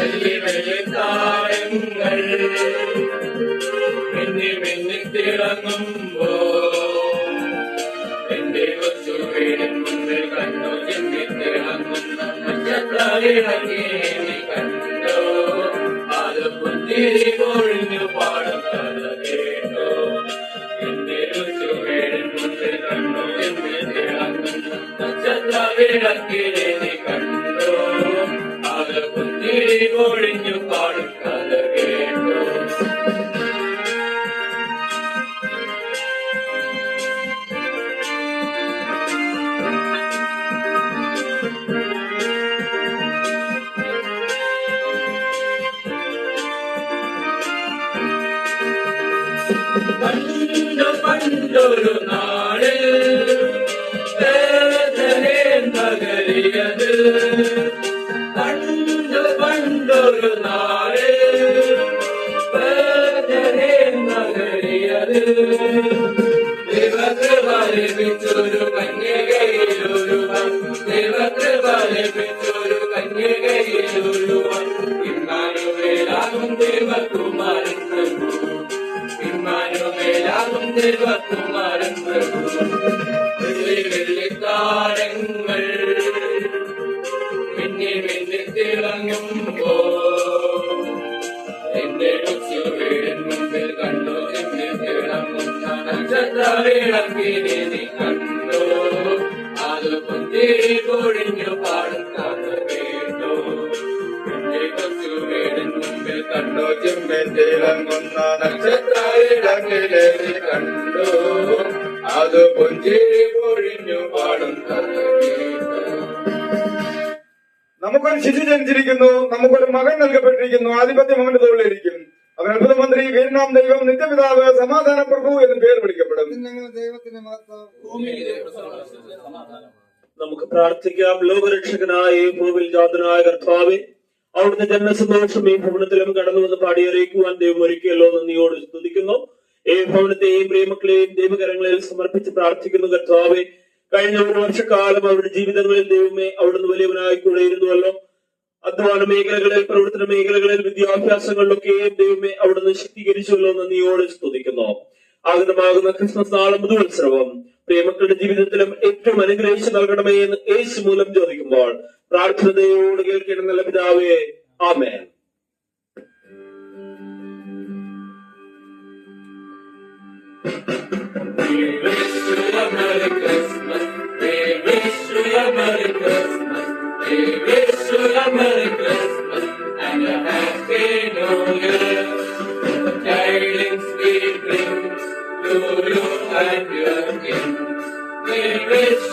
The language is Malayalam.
വെള്ളി വെള്ളിത്താരങ്ങൾ മിന്നി മിന്നി തിളങ്ങുമ്പോ എന്റെ കൊച്ചു വീടിൻ മുന്നിൽ കണ്ടു ചിന്തി തിളങ്ങുന്ന മറ്റത്താരിളങ്ങി കണ്ടോ അത് പുഞ്ചിരി പൊഴിഞ്ഞു പാടും കഥ കേട്ടോ എന്റെ കൊച്ചു വീടിൻ മുന്നിൽ കണ്ടു ചിന്തി തിളങ്ങുന്ന മറ്റത്താരിളങ്ങി കണ്ടോ അത് പുഞ്ചിരി പൊഴിഞ്ഞു പാടും കഥ കേട്ടോ പണ്ടൊരു നാളിൽ നഗരിയത് പണ്ടൊരു നാളിൽ നഗരിയത് ദൈവകൃപലഭിച്ചൊരു കന്യകയിലൊരുവൻ ദൈവകൃപലഭിച്ചൊരു കന്യകയിലൊരുവൻ ഇമ്മാനുവേലാകും ദൈവകുമാരൻ പ്രഭു ഇമ്മാനുവേലാകും ദൈവകുമാരൻ പ്രഭു വെള്ളിത്താരങ്ങൾ മിന്നി മിന്നി തിളങ്ങുമ്പോ എന്റെ കൊച്ചു വീടിൻ മുമ്പിൽ കണ്ടു ചിന്തി തിളങ്ങുന്ന നക്ഷത്രവിളക്കിനെ നീ കണ്ടോ അത് പുഞ്ചിരി പൊഴിഞ്ഞു പാടും കഥ കേട്ടോ എന്റെ കൊച്ചു വീടിൻ മുമ്പിൽ കണ്ടു ചിന്തി തിളങ്ങുന്ന നക്ഷത്രവിളക്കിനെ നീ കണ്ടോ അത് പുഞ്ചിരി പൊഴിഞ്ഞു പാടും കഥ കേട്ടോ. നമുക്കൊരു ശിശു ജനിച്ചിരിക്കുന്നു, നമുക്കൊരു മകൻ നൽകപ്പെട്ടിരിക്കുന്നു, ആധിപത്യം അവന്റെ തോളിലിരിക്കും. അവൻ അത്ഭുതമന്ത്രി, വീരനാം ദൈവം, നിത്യപിതാവ്, സമാധാന പ്രഭു എന്ന് പേര് വിളിക്കപ്പെടും. നമുക്ക് പ്രാർത്ഥിക്കാം. ലോകരക്ഷകനായ ഭൂവിൽ ജാതനായ കർത്താവേ, അവിടുത്തെ ജന്മസന്തോഷം ഈ ഭവനത്തിലും കടന്നു വന്ന് പാടിയറിയിക്കുവാൻ ദൈവം ഒരുക്കിയല്ലോ നന്ദിയോട് സ്തുതിക്കുന്നു. ഈ ഭവനത്തെയും പ്രിയമക്കളെയും ദൈവകരങ്ങളിൽ സമർപ്പിച്ച് പ്രാർത്ഥിക്കുന്നു. കർത്താവേ, കഴിഞ്ഞ ഒരു വർഷക്കാലം അവരുടെ ജീവിതങ്ങളിൽ ദൈവമേ അവിടുന്ന് വലിയവനായി കൂടെ ഇരുന്നുവല്ലോ. അധ്വാന മേഖലകളിൽ, പ്രവർത്തന മേഖലകളിൽ, വിദ്യാഭ്യാസങ്ങളിലൊക്കെയും ദൈവമേ അവിടുന്ന് ശക്തീകരിച്ചുവല്ലോ നന്ദിയോട് സ്തുതിക്കുന്നു. ആഗതമാകുന്ന ക്രിസ്മസ് നാളെ പുതുവത്സരവും പ്രിയമക്കളുടെ ജീവിതത്തിലും ഏറ്റവും അനുഗ്രഹിച്ചു നൽകണമേ എന്ന് യേശു മൂലം ചോദിക്കുമ്പോൾ പ്രാർത്ഥനയോട് കേൾക്കണം നല്ല പിതാവേ, ആമേൻ. We wish you a Merry Christmas. We wish you a Merry Christmas. We wish you a Merry Christmas and a Happy New Year. The tidings we bring to you and your king. We wish